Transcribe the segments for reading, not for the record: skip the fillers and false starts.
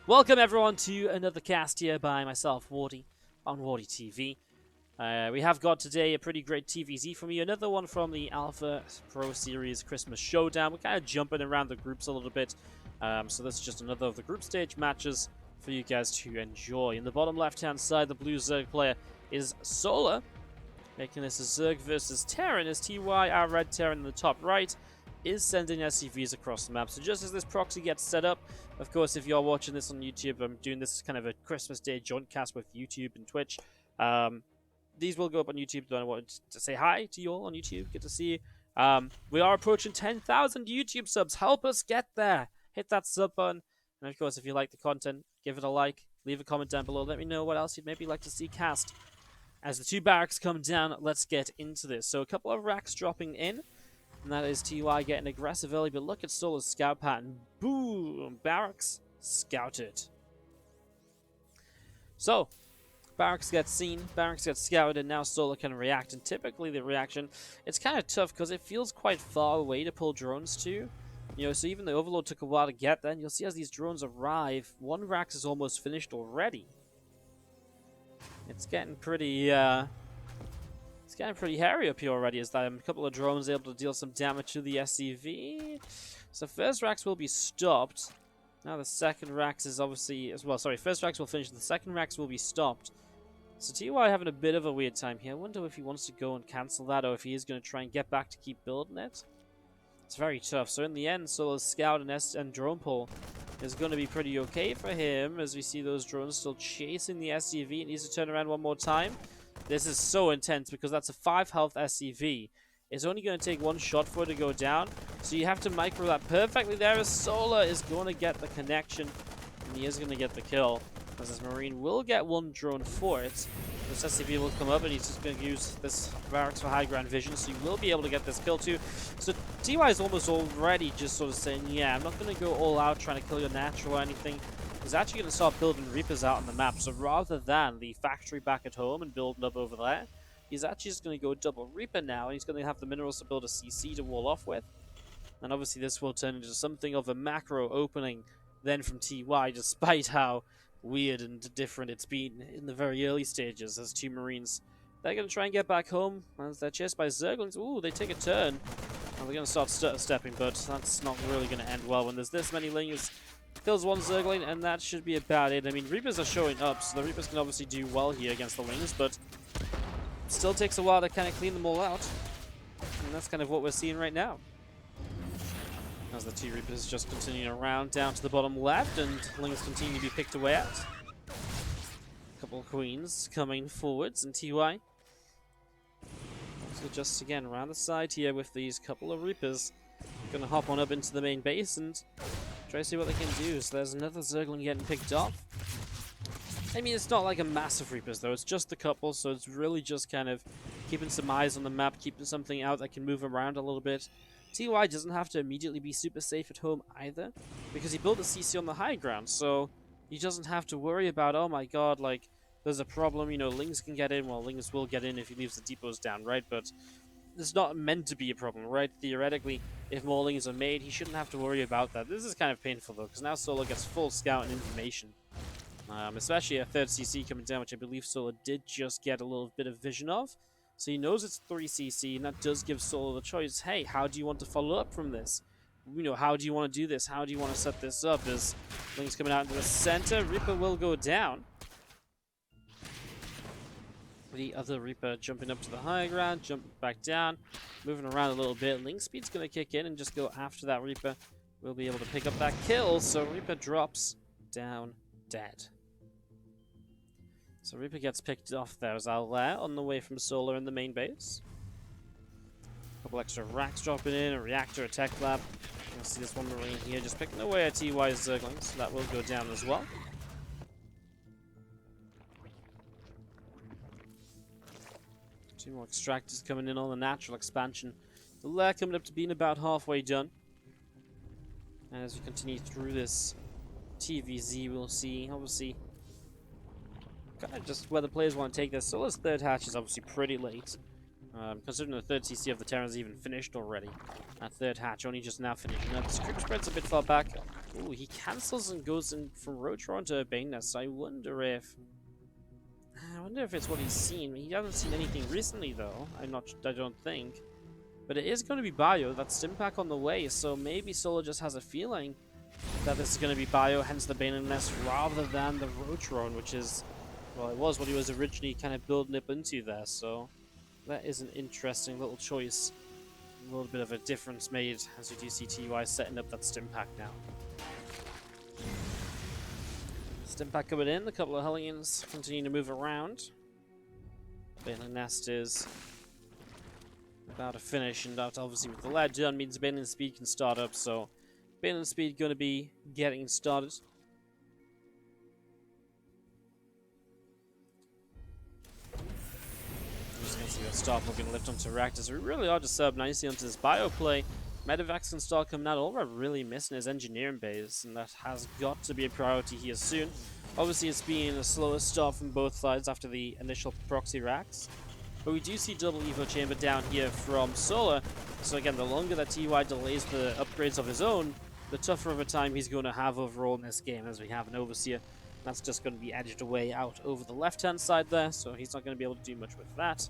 Welcome everyone to another cast here by myself, Wardy, on WardiTV. We have got today a pretty great TvZ from you, another one from the Alpha Pro Series Christmas Showdown. We're kind of jumping around the groups a little bit, so this is just another of the group stage matches for you guys to enjoy. In the bottom left-hand side, the blue Zerg player is Solar, making this a Zerg versus Terran, as TY, our red Terran in the top right, is sending SCVs across the map. So just as this proxy gets set up, of course, if you're watching this on YouTube, I'm doing this as kind of a Christmas Day joint cast with YouTube and Twitch. These will go up on YouTube. I wanted to say hi to you all on YouTube. Good to see you. We are approaching 10,000 YouTube subs. Help us get there. Hit that sub button. And of course, if you like the content, give it a like. Leave a comment down below. Let me know what else you'd maybe like to see cast. As the two barracks come down, let's get into this. So a couple of racks dropping in. And that is TY getting aggressive early, but look at Solar's scout pattern. Boom! Barracks scouted. So, Barracks gets seen, Barracks gets scouted, and now Solar can react. And typically the reaction, it's kind of tough because it feels quite far away to pull drones to. You know, so even the Overload took a while to get there, and you'll see as these drones arrive, one rack is almost finished already. It's getting pretty, it's getting pretty hairy up here already, as a couple of drones able to deal some damage to the SCV. So first racks will be stopped. Now the second racks is obviously, well, sorry, first racks will finish, the second racks will be stopped. So TY having a bit of a weird time here. I wonder if he wants to go and cancel that, or if he is going to try and get back to keep building it. It's very tough. So in the end, Solar's scout and drone pull is going to be pretty okay for him, as we see those drones still chasing the SCV. It needs to turn around one more time. This is so intense because that's a 5 health SCV. It's only going to take one shot for it to go down, so you have to micro that perfectly there, as Solar is going to get the connection, and he is going to get the kill, as his Marine will get one drone for it. This SCV will come up, and he's just going to use this barracks for high ground vision, so you will be able to get this kill too. So TY is almost already just sort of saying, yeah, I'm not going to go all out trying to kill your natural or anything. He's actually going to start building Reapers out on the map, so rather than the factory back at home and building up over there, he's actually just going to go double Reaper now, and he's going to have the minerals to build a CC to wall off with. And obviously this will turn into something of a macro opening then from TY, despite how weird and different it's been in the very early stages as two Marines. They're going to try and get back home, as they're chased by Zerglings. Ooh, they take a turn. And they're going to start stepping, but that's not really going to end well when there's this many Lings. Kills one Zergling, and that should be about it. I mean, Reapers are showing up, so the Reapers can obviously do well here against the Lings, but still takes a while to kind of clean them all out. And that's kind of what we're seeing right now. As the two Reapers just continuing around down to the bottom left, and Lings continue to be picked away at. A couple of Queens coming forwards, and TY. So just again, around the side here with these couple of Reapers. Gonna hop on up into the main base and try to see what they can do. So there's another Zergling getting picked off. I mean, it's not like a massive Reapers though, it's just a couple, so it's really just kind of keeping some eyes on the map, keeping something out that can move around a little bit. TY doesn't have to immediately be super safe at home either, because he built a CC on the high ground, so he doesn't have to worry about, oh my god, like, there's a problem, you know, Lings can get in, well, Lings will get in if he leaves the depots down, right? But it's not meant to be a problem, right? Theoretically, if more Lings are made, he shouldn't have to worry about that. This is kind of painful though, because now Solar gets full scout and information. Especially a third CC coming down, which I believe Solar did just get a little bit of vision of. So he knows it's 3 CC, and that does give Solar the choice. Hey, how do you want to follow up from this? You know, how do you want to do this? How do you want to set this up? As Lings coming out into the center, Reaper will go down. The other Reaper jumping up to the high ground, jumping back down, moving around a little bit. Link speed's going to kick in and just go after that Reaper. We'll be able to pick up that kill, so Reaper drops down dead. So Reaper gets picked off there as Lair on the way from Solar in the main base. A couple extra racks dropping in, a reactor, a tech lab. You'll see this one Marine here just picking away at TY's Zerglings, so that will go down as well. Two more extractors coming in on the natural expansion. The Lair coming up to being about halfway done. And as we continue through this TvZ, we'll see, obviously, kind of just where the players want to take this. Solar's third hatch is obviously pretty late. Considering the third CC of the Terran's even finished already. That third hatch only just now finishing up. The script spread's a bit far back. Ooh, he cancels and goes in from Rotron to Urbane Nest. I wonder if it's what he's seen. He hasn't seen anything recently, though. I don't think. But it is going to be Bio. That's Stimpak on the way, so maybe Solo just has a feeling that this is going to be Bio, hence the Bane Nest, rather than the Rotron, which is, well, it was what he was originally kind of building up into there, so that is an interesting little choice. A little bit of a difference made as you do see TY setting up that Stimpak now. Stimpak coming in, a couple of Hellions continue to move around. Bane Nest is about to finish, and that obviously with the Lair done means Bane Speed can start up, so Bane Speed going to be getting started. I'm just going to see what Starport going to lift onto Reactors. We really are just set up nicely onto this bio play. Medivacs can start coming out. All we're really missing is engineering base, and that has got to be a priority here soon. Obviously, it's been a slower start from both sides after the initial proxy racks. But we do see double Evo Chamber down here from Solar. So again, the longer that TY delays the upgrades of his own, the tougher of a time he's going to have overall in this game, as we have an Overseer. That's just going to be edged away out over the left-hand side there, so he's not going to be able to do much with that.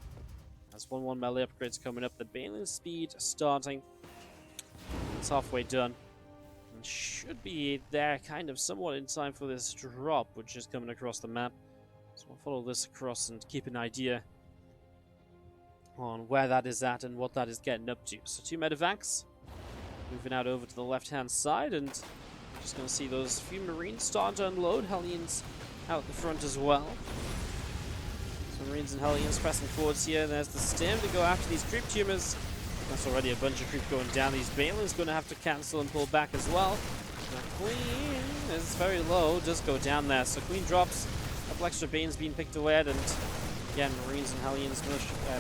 That's 1-1 melee upgrades coming up. The Bane Speed starting. It's halfway done. And should be there kind of somewhat in time for this drop, which is coming across the map. So we'll follow this across and keep an idea on where that is at and what that is getting up to. So 2 Medivacs moving out over to the left-hand side, and just going to see those few Marines starting to unload. Hellions out the front as well. So Marines and Hellions pressing forwards here. There's the stem to go after these creep tumors. That's already a bunch of creep going down. These Banelan's going to have to cancel and pull back as well. The Queen is very low, does go down there. So Queen drops, a couple extra Banes being picked away, and again, Marines and Hellions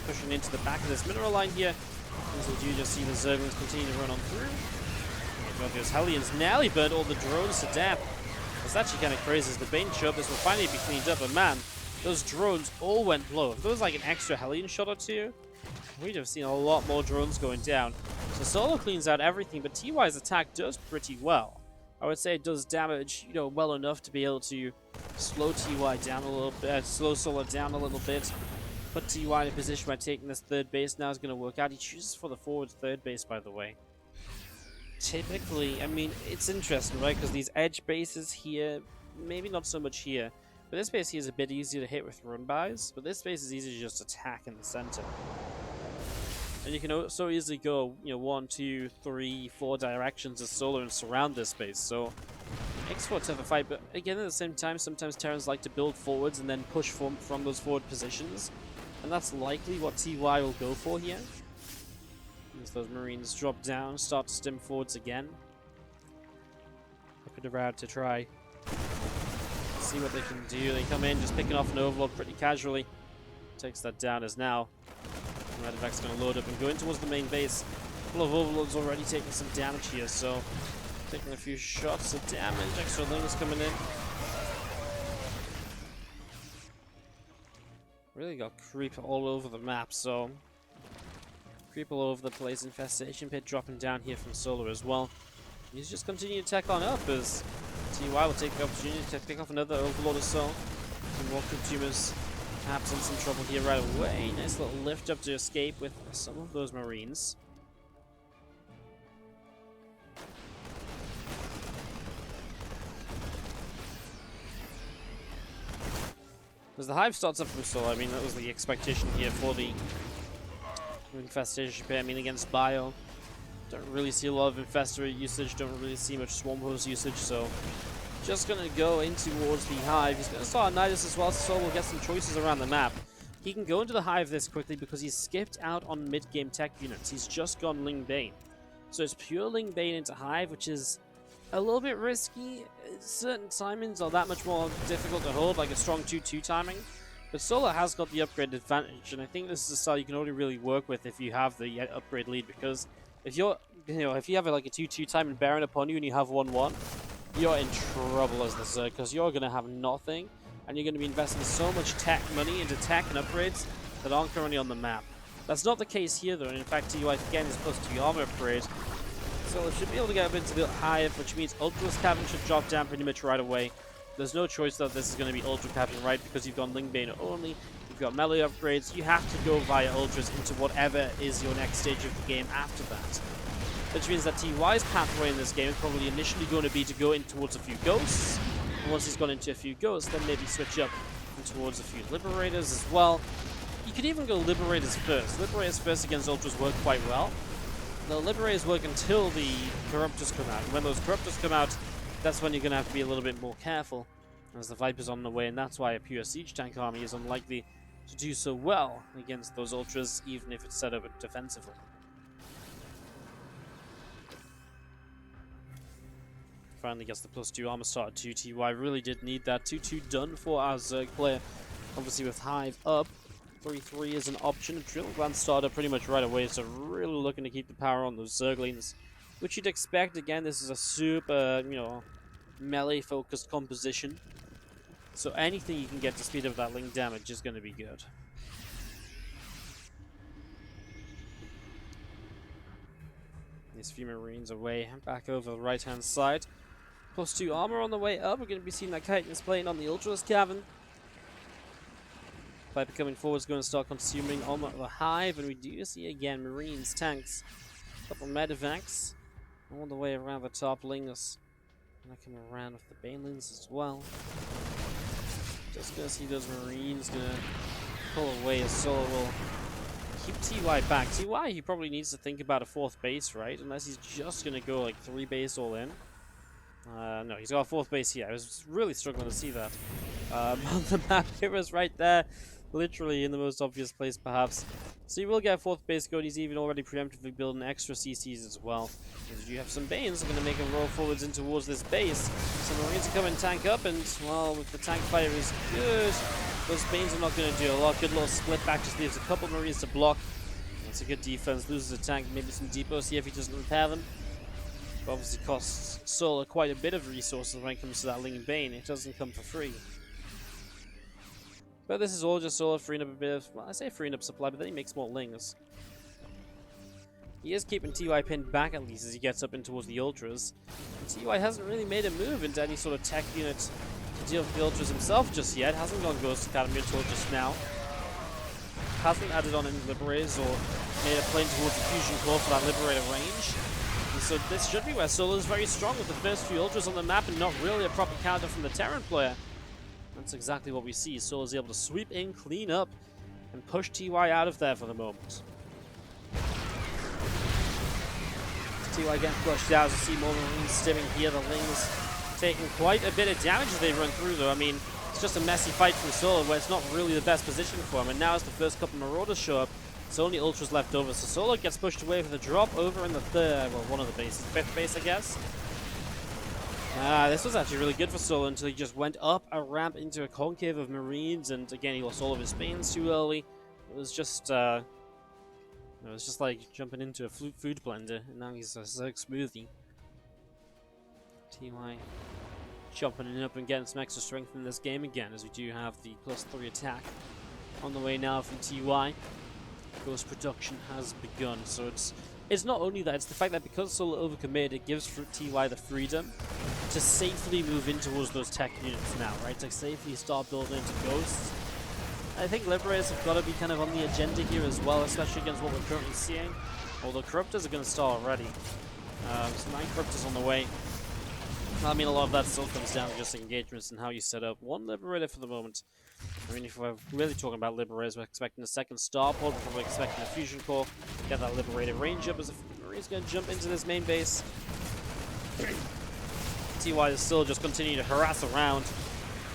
pushing into the back of this mineral line here. As we do just see the Zerglings continue to run on through. Got those Hellions nearly burned all the drones to death. It's actually kind of crazy as the Bane show up. This will finally be cleaned up, but man, those drones all went low. If there was like an extra Hellion shot or two, we'd have seen a lot more drones going down. So Solo cleans out everything, but TY's attack does pretty well. I would say it does damage, you know, well enough to be able to slow TY down a little bit, slow Solo down a little bit. Put TY in a position by taking this third base now is going to work out. He chooses for the forward third base, by the way. Typically, I mean, it's interesting, right? Because these edge bases here, maybe not so much here, but this base here is a bit easier to hit with run bys, but this base is easy to just attack in the center. And you can so easily go, you know, 1, 2, 3, 4 directions of Solo and surround this base. So makes for a tougher fight, but again, at the same time, sometimes Terrans like to build forwards and then push from those forward positions. And that's likely what TY will go for here. As those Marines drop down, start to stim forwards again. Looking around to try see what they can do. They come in, just picking off an Overlord pretty casually. Takes that down as now Medivac's going to load up and go in towards the main base. A couple of Overlords already taking some damage here, so taking a few shots of damage. Extra Lings coming in. Really got creep all over the map, so creep all over the place. Infestation Pit dropping down here from Solar as well. He's just continuing to tech on up as TY will take the opportunity to pick off another Overlord or so. Some more consumers perhaps in some trouble here right away. Nice little lift up to escape with some of those Marines. As the Hive starts up from Solar, I mean, that was the expectation here for the Infestation Pit. I mean, against Bio, don't really see a lot of Infestor usage, don't really see much Swarm Hose usage, so just going to go in towards the Hive. He's going to start Nidus as well, so Solar will get some choices around the map. He can go into the Hive this quickly because he's skipped out on mid-game tech units. He's just gone Ling Bane. So it's pure Ling Bane into Hive, which is a little bit risky. Certain timings are that much more difficult to hold, like a strong 2-2 timing. But Solar has got the upgrade advantage, and I think this is a style you can only really work with if you have the upgrade lead, because if you're, if you have like a 2-2 timing Baron upon you and you have 1-1, you're in trouble as the Zerg, because you're going to have nothing, and you're going to be investing so much tech money into tech and upgrades that aren't currently on the map. That's not the case here, though, and in fact, TY again is plus 2 armor upgrade. So should be able to get up into the Hive, which means Ultra's Cavern should drop down pretty much right away. There's no choice that this is going to be Ultra Cavern, right? Because you've got Lingbane only, you've got melee upgrades, you have to go via Ultras into whatever is your next stage of the game after that. Which means that TY's pathway in this game is probably initially going to be to go in towards a few Ghosts. And once he's gone into a few Ghosts, then maybe switch up towards a few Liberators as well. You could even go Liberators first. Liberators first against Ultras work quite well. The Liberators work until the Corruptors come out. And when those Corruptors come out, that's when you're going to have to be a little bit more careful, as the Viper's on the way, and that's why a pure Siege Tank army is unlikely to do so well against those Ultras, even if it's set up defensively. Finally gets the +2 armor start 2. TY really did need that. 2-2 done for our Zerg player. Obviously with Hive up, 3-3 is an option. Drill Gland started pretty much right away, so really looking to keep the power on those Zerglings, which you'd expect. Again, this is a super, melee-focused composition. So anything you can get to speed up that link damage is going to be good. These few Marines away, back over the right-hand side. +2 armor on the way up. We're going to be seeing that Chitinous Plane on the Ultra's Cavern. Viper coming forward is going to start consuming armor of the Hive, and we do see again Marines, tanks, a couple medevacs all the way around the top. Lingers gonna come around with the Banelings as well. Just gonna see those Marines gonna pull away as Solo will keep TY back. TY, he probably needs to think about a 4th base, right? Unless he's just gonna go like 3 base all in. No, he's got a 4th base here. I was really struggling to see that. On the map, it was right there. Literally in the most obvious place, perhaps. So you will get a 4th base going. He's even already preemptively building extra CCs as well. Because you have some Banes are going to make him roll forwards in towards this base. Some Marines are coming tank up, and, well, if the tank fire is good, those Banes are not going to do a lot. Good little split back, just leaves a couple Marines to block. That's a good defense. Loses a tank, maybe some depots here if he doesn't repair them. But obviously costs Solar quite a bit of resources when it comes to that Ling Bane. It doesn't come for free. But this is all just Solar freeing up a bit of, well, I say freeing up supply, but then he makes more Lings. He is keeping TY pinned back at least as he gets up in towards the Ultras. And TY hasn't really made a move into any sort of tech unit to deal with the Ultras himself just yet. Hasn't gone Ghost Academy until just now. Hasn't added on any Liberators or made a plane towards the Fusion Core for that Liberator range. And so this should be where Solar is very strong with the first few Ultras on the map and not really a proper counter from the Terran player. That's exactly what we see. Solar's able to sweep in, clean up, and push TY out of there for the moment. TY getting flushed out as we see more Marines stimming here. The Lings taking quite a bit of damage as they run through, though. I mean, it's just a messy fight from Solar where it's not really the best position for him. And now as the first couple Marauders show up, it's only Ultras left over. So Solar gets pushed away for the drop over in the third, well, one of the bases, 5th base, I guess. This was actually really good for Solar until he just went up a ramp into a concave of Marines, and again he lost all of his Banes too early. It was just like jumping into a food blender, and now he's a Zerg smoothie. TY jumping up and getting some extra strength in this game again, as we do have the +3 attack on the way now from TY. Ghost production has begun, so it's not only that, it's the fact that because Solar overcommitted, it gives TY the freedom to safely move in towards those tech units now, right? To safely start building into Ghosts. I think Liberators have got to be kind of on the agenda here as well, especially against what we're currently seeing. Although Corruptors are going to start already. So 9 Corruptors on the way. I mean, a lot of that still comes down to just engagements and how you set up. 1 Liberator for the moment. I mean, if we're really talking about Liberators, we're expecting a second Starport, we're probably expecting a Fusion Core, get that Liberator range up as if Marine's going to jump into this main base. TY is still just continuing to harass around,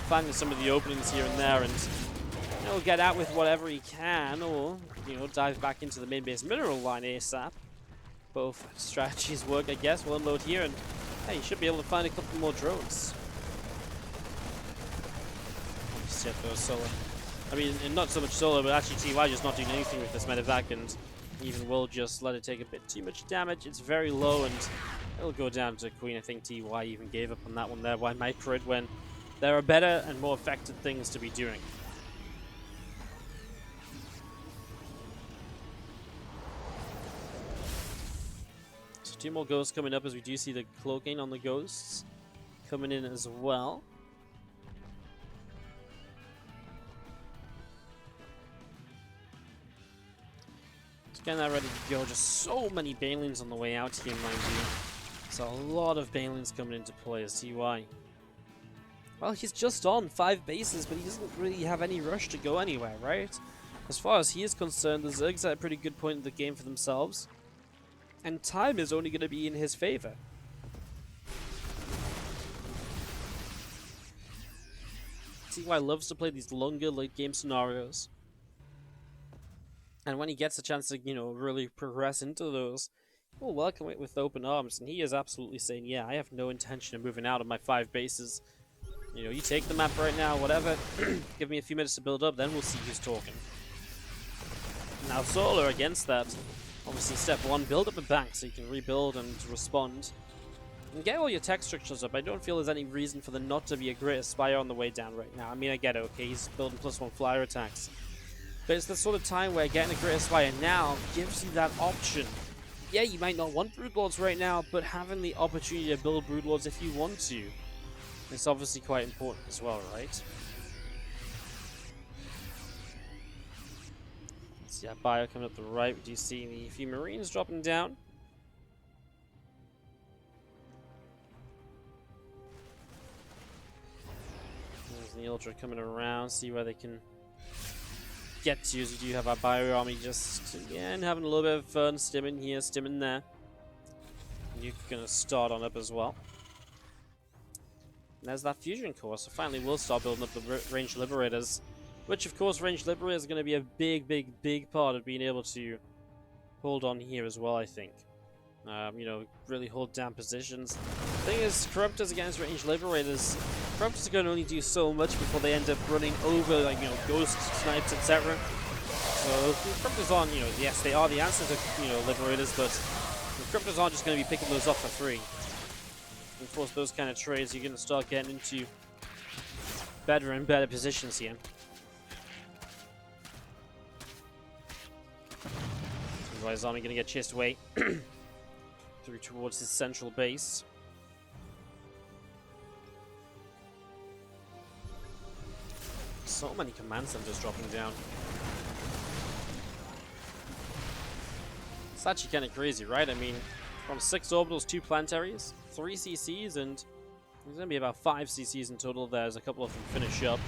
finding some of the openings here and there, and he'll get out with whatever he can, or, dive back into the main base mineral line ASAP. Both strategies work, I guess. We'll unload here, and hey, you should be able to find a couple more drones. Yet though, Solar. I mean, and not so much Solar, but actually TY just not doing anything with this medevac, and even will just let it take a bit too much damage. It's very low, and it'll go down to Queen. I think TY even gave up on that one there. Why micro it when there are better and more effective things to be doing? So 2 more ghosts coming up as we do see the cloaking on the ghosts coming in as well. Just getting that ready to go. Just so many Banelings on the way out here, mind you. So a lot of Banelings coming into play as TY. Well, he's just on 5 bases, but he doesn't really have any rush to go anywhere, right? As far as he is concerned, the Zergs at a pretty good point in the game for themselves. And time is only going to be in his favor. TY loves to play these longer late game scenarios. And when he gets a chance to, you know, really progress into those, he'll welcome it with open arms. And he is absolutely saying, yeah, I have no intention of moving out of my 5 bases. You know, you take the map right now, whatever. Give me a few minutes to build up, then we'll see who's talking. Now, Solar against that. Obviously, step 1, build up a bank so you can rebuild and respond. And get all your tech structures up. I don't feel there's any reason for there not to be a Great Aspire on the way down right now. I mean, I get it, okay, he's building +1 flyer attacks. But it's the sort of time where getting a Great Aspire now gives you that option. Yeah, you might not want Broodlords right now, but having the opportunity to build Broodlords if you want to, it's obviously quite important as well, right? So yeah, Bio coming up the right. We do see the few Marines dropping down. There's the Ultra coming around, see where they can get to, as we do have our Bio army just, again, having a little bit of fun, stimming here, stimming there. You're going to start on up as well. And there's that fusion core, so finally we'll start building up the ranged liberators, which of course ranged liberators is going to be a big part of being able to hold on here as well, I think. You know, really hold down positions. The thing is, Corruptors against ranged liberators, Corruptors are going to only do so much before they end up running over, like, you know, ghost snipes, etc. So Corruptors aren't, you know, yes, they are the answer to, you know, liberators, but the Corruptors aren't just going to be picking those up for free. Of course, those kind of trades, you're going to start getting into better and better positions here. Otherwise, Army going to get chased away through towards his central base. So many command centers dropping down. It's actually kind of crazy, right? I mean, from 6 orbitals, 2 planetaries, 3 CCs, and there's going to be about 5 CCs in total. There's a couple of them finish up.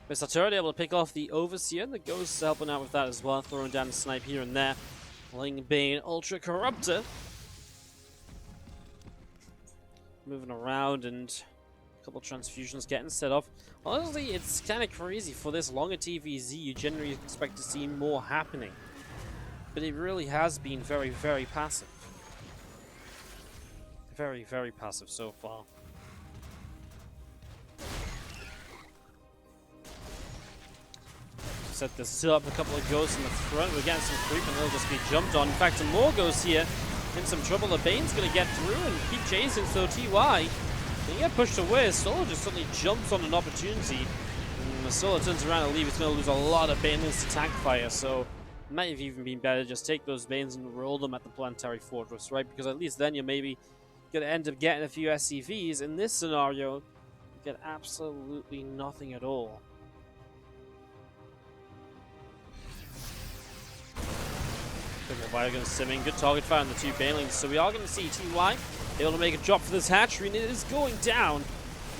But Saturday able to pick off the Overseer, and the Ghosts helping out with that as well, throwing down a snipe here and there. Ling Bane, Ultra Corruptor. Moving around, and a couple of transfusions getting set off. Honestly, it's kind of crazy. For this longer TvZ, you generally expect to see more happening. But it really has been very passive. Very passive so far. Set this up, a couple of ghosts in the front. We're getting some creep and they'll just be jumped on. In fact, some more ghosts here in some trouble. The Bane's going to get through and keep chasing, so TY can get pushed away. Solo just suddenly jumps on an opportunity. And Solo turns around and leaves. He's going to lose a lot of Banelings to tank fire, so it might have even been better just take those Banes and roll them at the Planetary Fortress, right? Because at least then you're maybe going to end up getting a few SCVs. In this scenario, you get absolutely nothing at all. Bio going to sim in. Good target fire on the 2 Banelings. So we are going to see TY able to make a drop for this hatchery, and it is going down.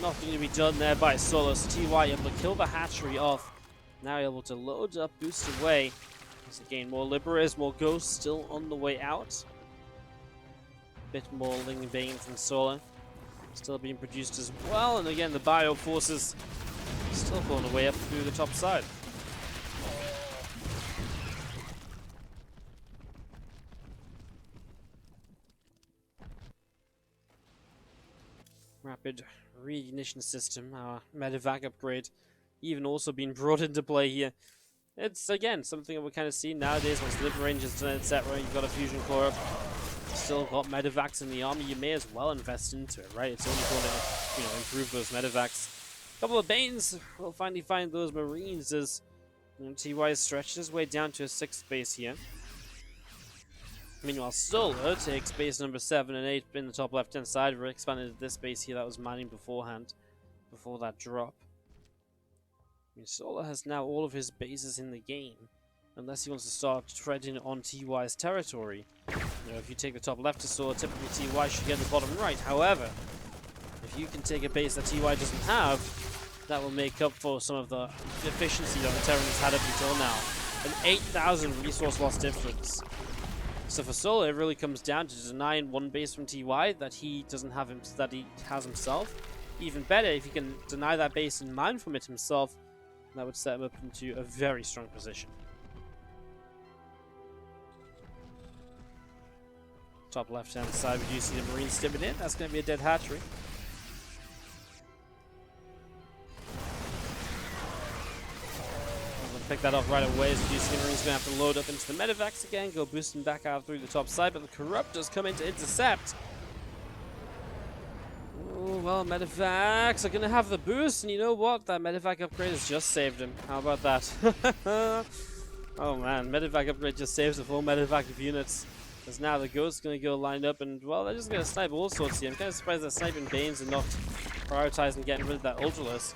Nothing to be done there by Solo. So TY able to kill the hatchery off. Now able to load up, boost away. Once again, more Liberators, more Ghosts still on the way out. Bit more Ling Bane from Solo. Still being produced as well. And again, the Bio forces still pulling away up through the top side. Rapid reignition system, our medevac upgrade, even also being brought into play here. It's again something that we're kind of seeing nowadays once Liver Range is done, etc. You've got a fusion core up, still got medevacs in the army. You may as well invest into it, right? It's only going to, you know, improve those medevacs. A couple of Banes will finally find those Marines as, you know, TY stretches his way down to a 6th base here. Meanwhile, Solar takes base number 7 and 8 in the top left-hand side. We're expanding to this base here that was mining beforehand, before that drop. I mean, Solar has now all of his bases in the game, unless he wants to start treading on TY's territory. You know, if you take the top left to Solar, typically TY should get the bottom right. However, if you can take a base that TY doesn't have, that will make up for some of the efficiency that the Terran has had up until now. An 8,000 resource loss difference. So for Solar, it really comes down to denying one base from TY that he doesn't have that he has himself. Even better, if he can deny that base and mine from it himself, that would set him up into a very strong position. Top left-hand side, we do see the Marines stimming in. That's going to be a dead hatchery. I'm going to pick that up right away, as we do see the Marines going to have to load up into the medevacs again, go boosting back out through the top side, but the Corruptors come in to intercept. Oh, well, medevacs are going to have the boost, and you know what? That medevac upgrade has just saved him. How about that? Oh man, medevac upgrade just saves the full medevac of units. Because now the Ghost's going to go line up, and well, they're just going to snipe all sorts here. I'm kind of surprised they're sniping Banes and not prioritizing getting rid of that Ultralus.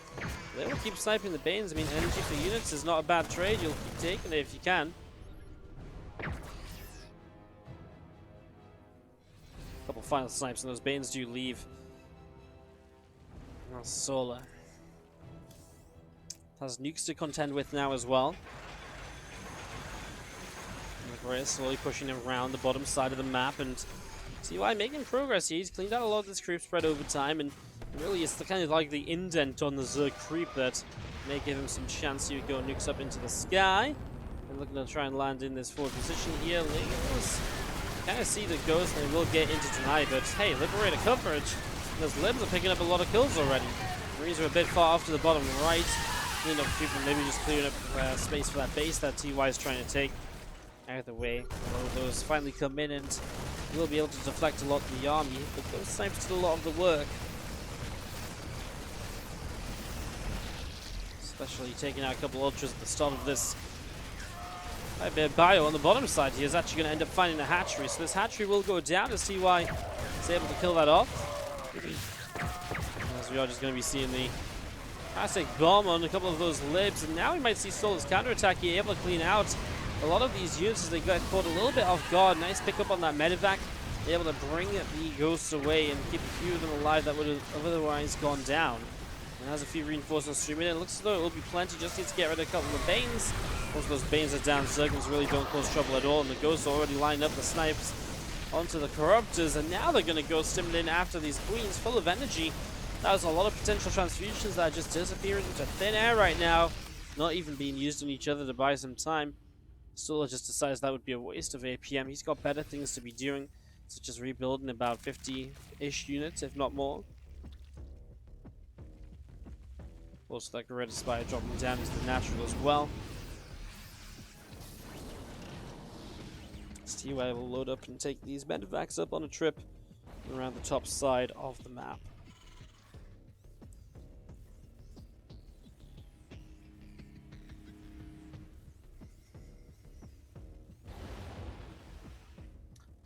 They will keep sniping the Banes. I mean, energy for units is not a bad trade. You'll keep taking it if you can. Couple final snipes, and those Banes do leave. Now Solar has nukes to contend with now as well. Lair slowly pushing around the bottom side of the map, and TY making progress here. He's cleaned out a lot of this creep spread over time, and really it's the kind of like the indent on the Zerg creep that may give him some chance to go nukes up into the sky. And looking to try and land in this forward position here. Legos kind of see the Ghost, and they will get into tonight, but hey, Liberator coverage. Those Libs are picking up a lot of kills already. Marines are a bit far off to the bottom right. Clean up people, maybe just clearing up space for that base that TY is trying to take. Either way, those finally come in and will be able to deflect a lot of the army, but those snipers did a lot of the work. Especially taking out a couple ultras at the start of this. Might be a bio on the bottom side here is actually going to end up finding a hatchery, so this hatchery will go down as TY is able to kill that off. As we are just going to be seeing the classic bomb on a couple of those libs, and now we might see Solar's counterattack here, able to clean out a lot of these units as they get caught a little bit off guard. Nice pick up on that medevac. They're able to bring the Ghosts away and keep a few of them alive that would have otherwise gone down. And has a few reinforcements streaming in. It looks as though it will be plenty. Just needs to get rid of a couple of Banes. Most of those Banes are down. Zerglings really don't cause trouble at all. And the Ghosts are already lined up the snipes onto the Corruptors. And now they're going to go stimming in after these Queens full of energy. That was a lot of potential transfusions that are just disappearing into thin air right now. Not even being used on each other to buy some time. Solar just decides that would be a waste of APM. He's got better things to be doing, such as rebuilding about 50-ish units, if not more. Also, that Gorilla Spire dropping down into the natural as well. TY will load up and take these medevacs up on a trip around the top side of the map.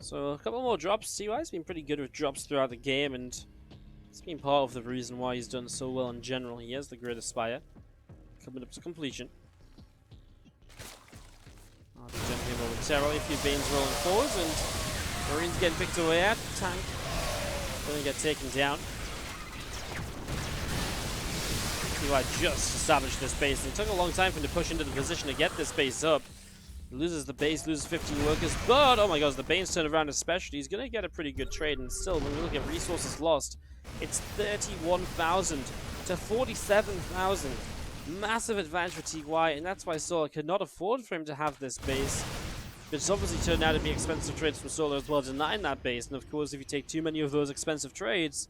So a couple more drops. TY's been pretty good with drops throughout the game, and it's been part of the reason why he's done so well in general. He has the Great Spire coming up to completion. I'll be jumping here momentarily. A few Banes rolling forwards, and Marines getting picked away at. Tank gonna get taken down. TY just established this base, and it took a long time for him to push into the position to get this base up. Loses the base, loses 15 workers, but oh my god, the Banes turn around especially. He's going to get a pretty good trade, and still, when we look at resources lost, it's 31,000 to 47,000. Massive advantage for TY, and that's why Solar could not afford for him to have this base. But it's obviously turned out to be expensive trades from Solar as well, denying that base. And of course, if you take too many of those expensive trades,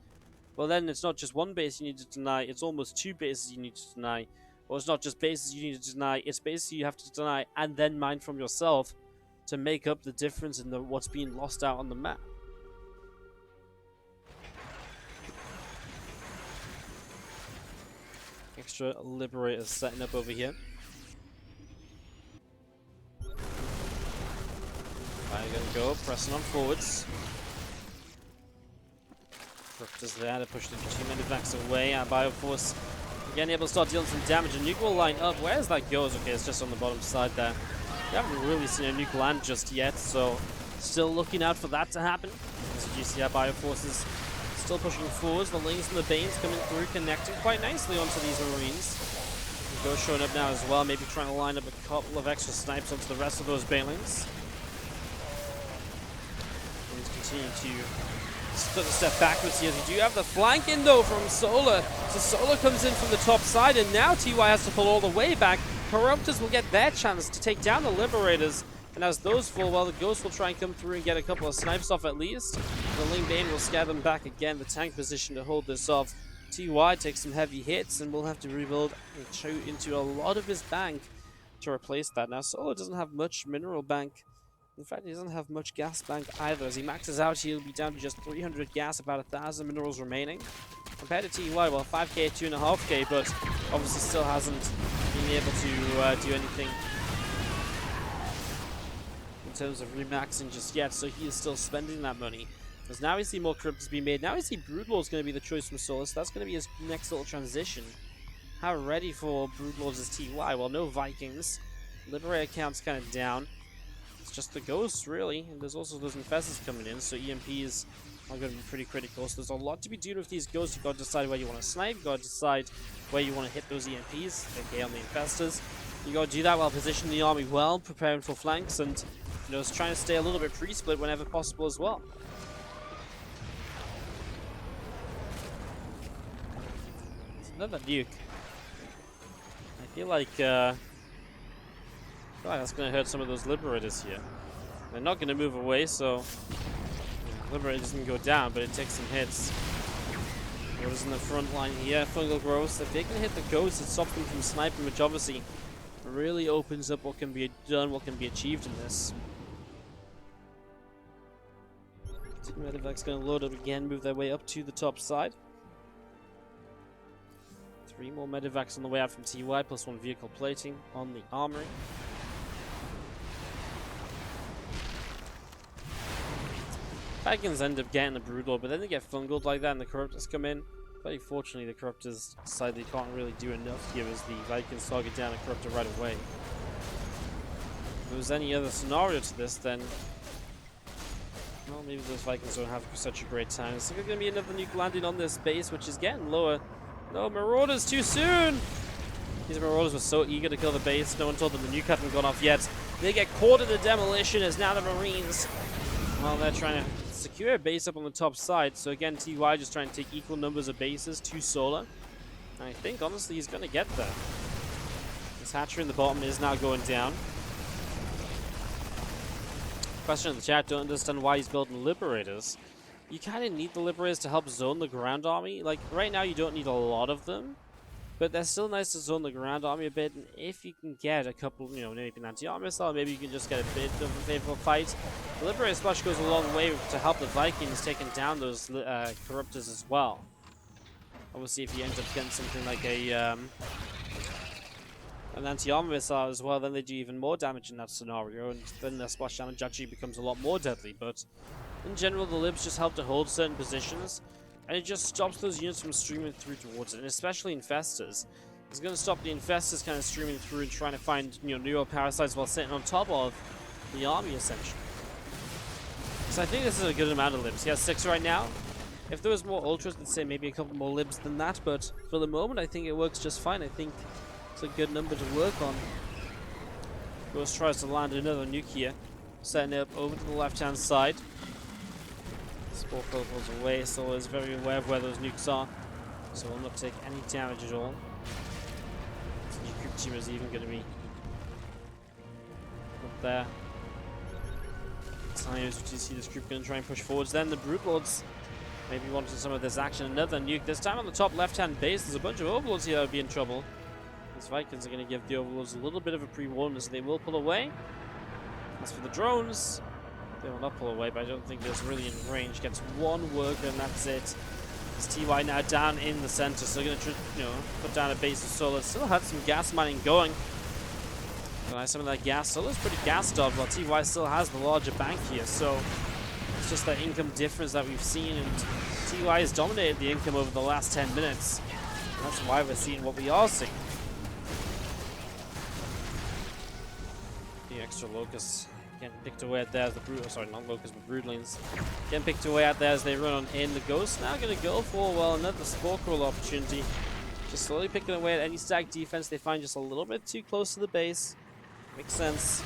well then it's not just one base you need to deny, it's almost two bases you need to deny. Or it's not just bases you need to deny, it's bases you have to deny and then mine from yourself to make up the difference in what's being lost out on the map. Extra Liberators setting up over here. They're going to go, pressing on forwards. Crypta's there to push the 2 medivacs away. Bioforce again able to start dealing some damage. A nuke will line up. Where's that goes? Okay, it's just on the bottom side there. We haven't really seen a nuke land just yet, so still looking out for that to happen. As you see, Bioforce is still pushing forwards. The Lings and the Banes coming through, connecting quite nicely onto these Marines. Go showing up now as well, maybe trying to line up a couple of extra snipes onto the rest of those Banelings. He's continuing to took a step backwards here. You do have the flank in though from Solar. So Solar comes in from the top side, and now TY has to pull all the way back. Corruptors will get their chance to take down the Liberators. And as those fall, well, the Ghost will try and come through and get a couple of snipes off at least. The Ling Bane will scare them back again. The tank position to hold this off. TY takes some heavy hits and will have to rebuild into a lot of his bank to replace that. Now, Solar doesn't have much mineral bank. In fact, he doesn't have much gas bank either. As he maxes out, he'll be down to just 300 gas, about 1,000 minerals remaining. Compared to TY, well, 5k, 2.5k, but obviously still hasn't been able to do anything in terms of remaxing just yet, so he is still spending that money. Because now we see more crypts being made. Now we see Broodlord is going to be the choice from Solar, so that's going to be his next little transition. How ready for Broodlords is TY? Well, no Vikings. Liberator count's kind of down. It's just the Ghosts, really. And there's also those Infestors coming in, so EMPs are going to be pretty critical. So there's a lot to be doing with these Ghosts. You've got to decide where you want to snipe. You've got to decide where you want to hit those EMPs, aka on the Infestors. You've got to do that while positioning the army well, preparing for flanks, and just trying to stay a little bit pre-split whenever possible as well. It's another nuke. I feel like that's going to hurt some of those Liberators here. They're not going to move away, so Liberator doesn't go down, but it takes some hits. What is in the front line here? Fungal Growth. If they can hit the Ghosts, it stops them from sniping, which obviously really opens up what can be done, what can be achieved in this. Two Medivacs going to load up again, move their way up to the top side. 3 more Medivacs on the way out from TY, plus 1 vehicle plating on the armory. Vikings end up getting the Broodlord, but then they get fungled like that and the Corruptors come in. Very fortunately, the Corruptors decide they can't really do enough here as the Vikings target down a Corruptor right away. If there was any other scenario to this, then well, maybe those Vikings don't have such a great time. It's going to be another nuke landing on this base, which is getting lower. No, Marauders too soon! These Marauders were so eager to kill the base, no one told them the nuke hadn't gone off yet. They get caught in the demolition as now the Marines, well, they're trying to secure a base up on the top side. So again, TY just trying to take equal numbers of bases to Solar. And I think, honestly, he's going to get there. This hatchery in the bottom is now going down. Question in the chat, don't understand why he's building Liberators. You kind of need the Liberators to help zone the ground army. Like, right now you don't need a lot of them, but they're still nice to zone the ground army a bit, and if you can get a couple, you know, maybe an anti-armor missile, maybe you can just get a bit of a favorable fight. The Liberator Splash goes a long way to help the Vikings taking down those Corruptors as well. Obviously, if you end up getting something like a an anti-armor missile as well, then they do even more damage in that scenario, and then their splash damage actually becomes a lot more deadly. But in general, the Libs just help to hold certain positions, and it just stops those units from streaming through towards it, and especially Infestors. It's going to stop the Infestors kind of streaming through and trying to find, you know, newer parasites while sitting on top of the army, essentially. So I think this is a good amount of Libs. He has 6 right now. If there was more Ultras, I'd say maybe a couple more Libs than that, but for the moment, I think it works just fine. I think it's a good number to work on. Ghost tries to land another nuke here, setting it up over to the left-hand side. Spore pulls away, so is very aware of where those nukes are, so will not take any damage at all. The creep team is even going to be up there. Times which you see this group going to try and push forwards. Then the Broodlords maybe wanted some of this action. Another nuke, this time on the top left-hand base. There's a bunch of Overlords here that would be in trouble. These Vikings are going to give the Overlords a little bit of a pre-warning, so they will pull away. As for the drones, they will not pull away, but I don't think there's really in range. Gets one worker and that's it. It's TY now down in the center, so they're going to, you know, put down a base of Solar. Still had some gas mining going. Nice some of that gas. Solo's pretty gassed up, while TY still has the larger bank here, so it's just that income difference that we've seen, and TY has dominated the income over the last 10 minutes. And that's why we're seeing what we are seeing. The extra Locust getting picked away at there as the Brood, sorry, not Locust, but Broodlings getting picked away at there as they run on in. The Ghost now going to go for, well, another Spore Crawl opportunity. Just slowly picking away at any stack defense they find just a little bit too close to the base. Makes sense.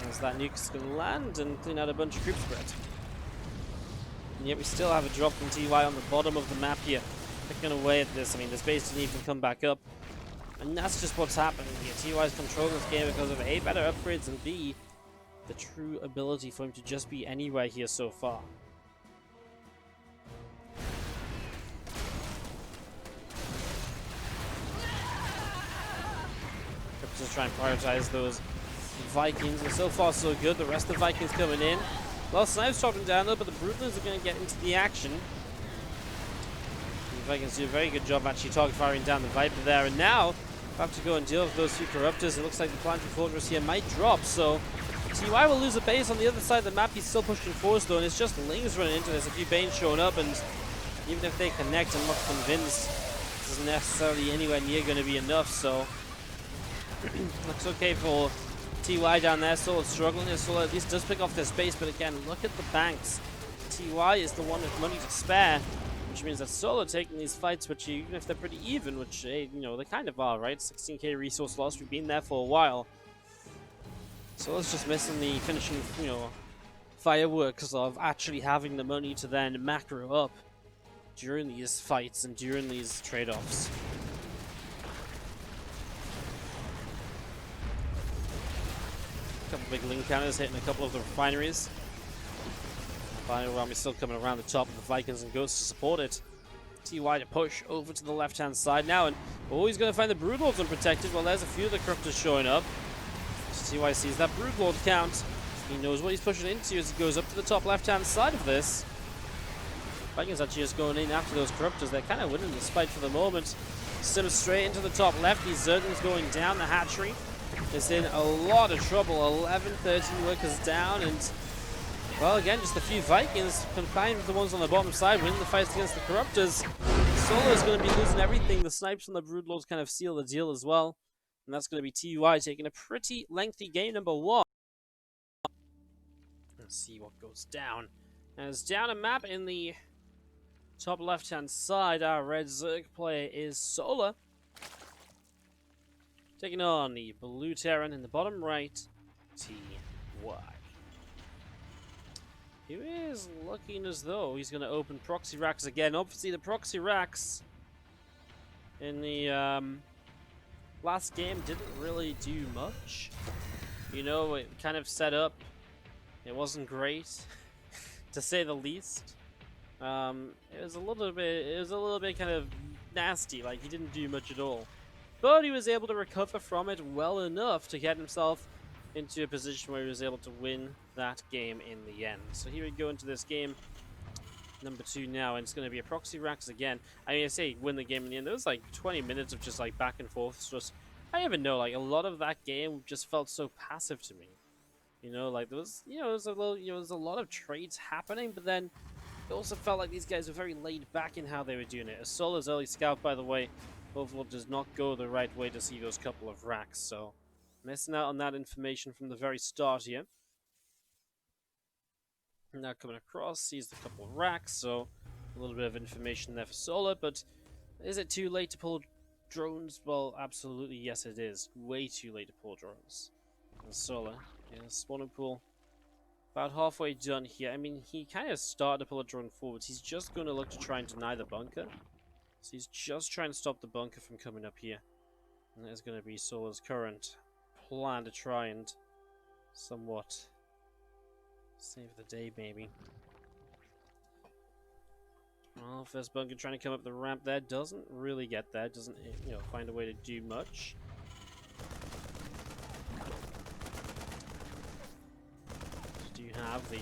As that nuke is going to land and clean out a bunch of group spread. And yet we still have a drop from TY on the bottom of the map here. Picking away at this. I mean, this base didn't even come back up. And that's just what's happening here. TY's controlling this game because of A, better upgrades, and B, the true ability for him to just be anywhere here so far. Just try and prioritize those Vikings, and so far so good. The rest of the Vikings coming in. Well, Snipes dropping down though, but the Broodlings are going to get into the action. The Vikings do a very good job actually target firing down the Viper there, and now have to go and deal with those two Corruptors. It looks like the Planetary Fortress here might drop, so TY will lose a base on the other side of the map. He's still pushing forward though, and it's just Lings running into this. A few Banes showing up, and even if they connect, I'm not convinced this isn't necessarily anywhere near going to be enough, so looks okay for TY down there. Solo struggling. Solo at least does pick off their space, but again, look at the banks. TY is the one with money to spare, which means that Solo taking these fights, which even if they're pretty even, which you know they kind of are, right? 16k resource loss. We've been there for a while. Solo's just missing the finishing, you know, fireworks of actually having the money to then macro up during these fights and during these trade-offs. Couple big link counters hitting a couple of the refineries. Final army still coming around the top of the Vikings and Ghosts to support it. TY to push over to the left-hand side now, and he's going to find the Broodlords unprotected. Well, there's a few of the Corruptors showing up. So TY sees that Broodlord count. He knows what he's pushing into as he goes up to the top left-hand side of this. Vikings actually just going in after those Corruptors. They're kind of winning this fight for the moment. Sims straight into the top left. These Zerglings going down the hatchery. Is in a lot of trouble. 11, 13 workers down, and well, again, just a few Vikings confined with the ones on the bottom side, winning the fights against the Corruptors. Solo is going to be losing everything. The Snipes and the Broodlords kind of seal the deal as well, and that's going to be TY taking a pretty lengthy game number 1. Let's see what goes down. As down a map in the top left-hand side, our red Zerg player is Solar. Taking on the blue Terran in the bottom right, TY. Who is looking as though he's going to open proxy racks again. Obviously, the proxy racks in the last game didn't really do much. You know, it kind of set up. It wasn't great, to say the least. It was a little bit kind of nasty. Like, he didn't do much at all. But he was able to recover from it well enough to get himself into a position where he was able to win that game in the end. So here we go into this game number 2 now, and it's going to be a proxy racks again. I mean, I say win the game in the end. There was like 20 minutes of just like back and forth. It's just, I don't even know, like a lot of that game just felt so passive to me. You know, like there was, you know, there was a little, you know, there's a lot of trades happening, but then it also felt like these guys were very laid back in how they were doing it. As Solo's early scout, by the way, Overlord does not go the right way to see those couple of racks, so missing out on that information from the very start here. Now coming across, sees the couple of racks, so a little bit of information there for Solar, but is it too late to pull drones? Well, absolutely yes it is. Way too late to pull drones. And Solar, yeah, spawning pool about halfway done here. I mean, he kind of started to pull a drone forwards. He's just going to look to try and deny the bunker. So he's just trying to stop the bunker from coming up here. And that is going to be Solar's current plan to try and somewhat save the day, maybe. Well, first bunker trying to come up the ramp there. Doesn't really get there. Doesn't, you know, find a way to do much. Do you have the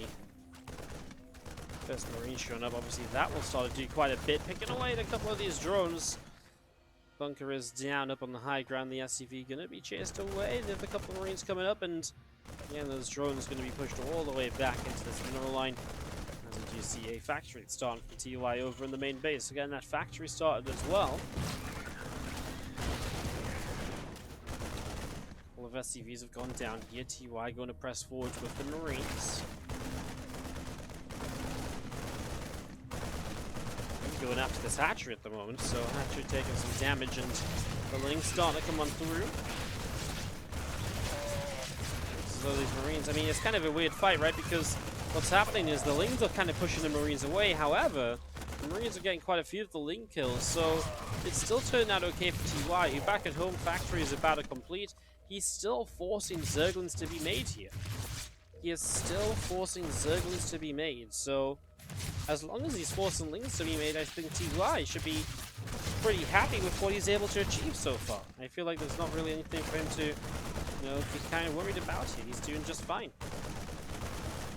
first Marine showing up? Obviously that will start to do quite a bit, picking away at a couple of these drones. Bunker is down up on the high ground. The SCV going to be chased away. There's a couple of Marines coming up, and again, those drones going to be pushed all the way back into this mineral line. As we do see a factory starting for TY over in the main base. Again, that factory started as well. All of SCVs have gone down here. TY going to press forward with the Marines. Going after this hatchery at the moment, so hatchery taking some damage, and the Lings starting to come on through. So these Marines, I mean, it's kind of a weird fight, right? Because what's happening is the Lings are kind of pushing the Marines away. However, the Marines are getting quite a few of the Ling kills, so it's still turning out okay for TY. You're back at home, factory is about to complete. He's still forcing Zerglings to be made here. He is still forcing Zerglings to be made, so as long as he's forcing Lings to be made, I think TY should be pretty happy with what he's able to achieve so far. I feel like there's not really anything for him to, you know, be kind of worried about here. He's doing just fine.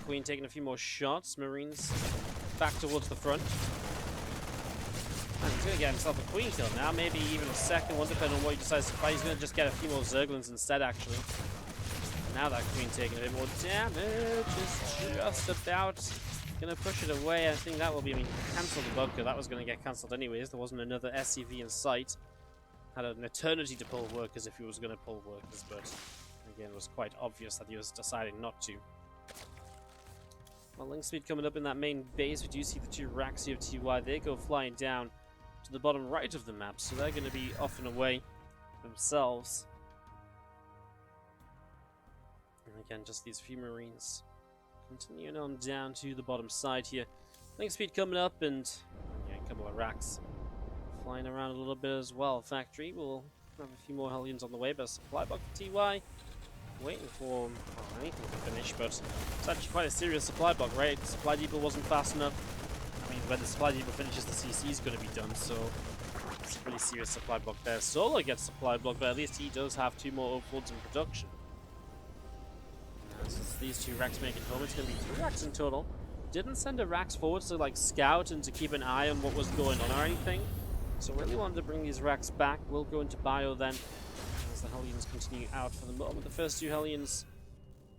Queen taking a few more shots. Marines back towards the front. And he's going to get himself a Queen kill now. Maybe even a second one, depending on what he decides to fight. He's going to just get a few more Zerglings instead, actually. Now that Queen taking a bit more damage is just about gonna push it away. I think that will be, I mean, cancel the bunker. That was gonna get cancelled anyways. There wasn't another SCV in sight. Had an eternity to pull workers if he was gonna pull workers, but again, it was quite obvious that he was deciding not to. Well, Link speed coming up in that main base. We do see the two racks here of TY. They go flying down to the bottom right of the map, so they're gonna be off and away themselves. And again, just these few Marines. Continuing on down to the bottom side here. Link speed coming up, and yeah, a couple of racks flying around a little bit as well. Factory will have a few more Hellions on the way, but supply block for TY. Waiting for anything to finish, but it's actually quite a serious supply block, right? The supply depot wasn't fast enough. I mean, when the supply depot finishes, the CC is going to be done, so it's a pretty serious supply block there. Solar gets supply block, but at least he does have 2 more overlords in production. Since these 2 racks making home, it's going to be 3 racks in total. Didn't send a racks forward to like scout and to keep an eye on what was going on or anything. So really wanted to bring these racks back. We'll go into bio then as the Hellions continue out for the moment. The first 2 Hellions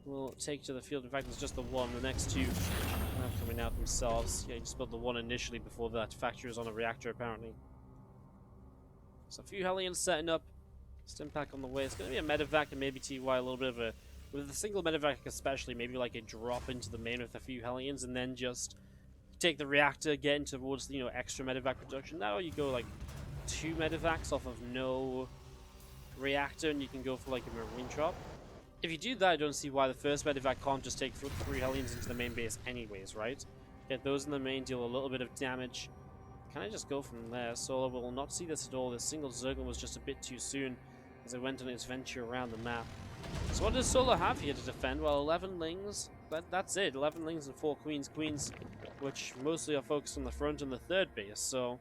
will take to the field. In fact, it's just the one. The next 2 are coming out themselves. Yeah, you just built the one initially before that factory was on a reactor apparently. So a few Hellions setting up. Stim pack on the way. It's going to be a medevac and maybe TY a little bit of a, with a single medevac especially, maybe like a drop into the main with a few Hellions and then just take the reactor, get in towards the, you know, extra medevac production. Now you go like 2 medevacs off of no reactor and you can go for like a marine drop. If you do that, I don't see why the first medevac can't just take 3 Hellions into the main base anyways, right? Get those in the main, deal a little bit of damage. Kind of just go from there. Solar will not see this at all. This single Zergle was just a bit too soon as it went on its venture around the map. So what does Solar have here to defend? Well, 11 Lings, that's it. 11 Lings and 4 Queens. Queens, which mostly are focused on the front and the third base, so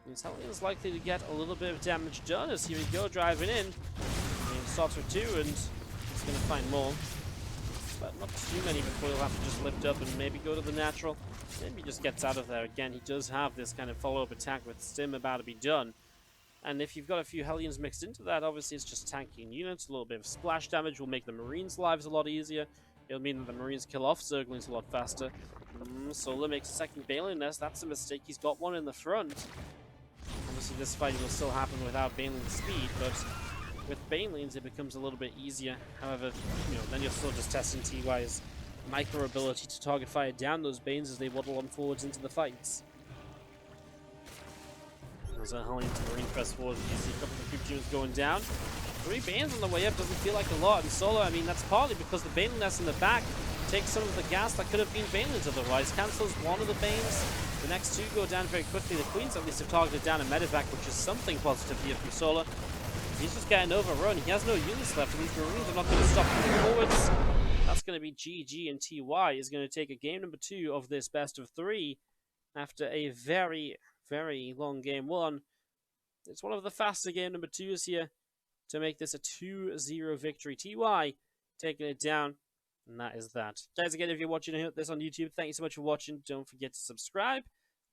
his Hellion is likely to get a little bit of damage done as here we go, driving in. And starts with 2, and he's going to find more. But not too many before he'll have to just lift up and maybe go to the natural. Maybe he just gets out of there. Again, he does have this kind of follow-up attack with Stim about to be done. And if you've got a few Hellions mixed into that, obviously it's just tanking units. A little bit of splash damage will make the Marines' lives a lot easier. It'll mean that the Marines kill off Zerglings a lot faster. Solar makes a second Baneling Nest. That's a mistake. He's got one in the front. Obviously this fight will still happen without Baneling speed, but with Banelings it becomes a little bit easier. However, you know, then you're still just testing TY's micro ability to target fire down those Banes as they waddle on forwards into the fights. There's a Hellion to Marine press forward. You see a couple of creep units going down. 3 Banes on the way up doesn't feel like a lot. And Solar, I mean, that's partly because the Baneling Nest in the back takes some of the gas that could have been Banelings otherwise. Cancels one of the Banes. The next 2 go down very quickly. The Queens at least have targeted down a medevac, which is something positive here from Solar. He's just getting overrun. He has no units left, and these Marines are not going to stop moving forwards. That's going to be GG, and TY is going to take a game number 2 of this best of 3 after a very, very long game 1. It's one of the faster game number 2s here to make this a 2-0 victory. TY taking it down, and that is that. Guys, again, if you're watching this on YouTube, thank you so much for watching. Don't forget to subscribe,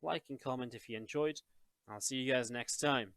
like, and comment if you enjoyed. I'll see you guys next time.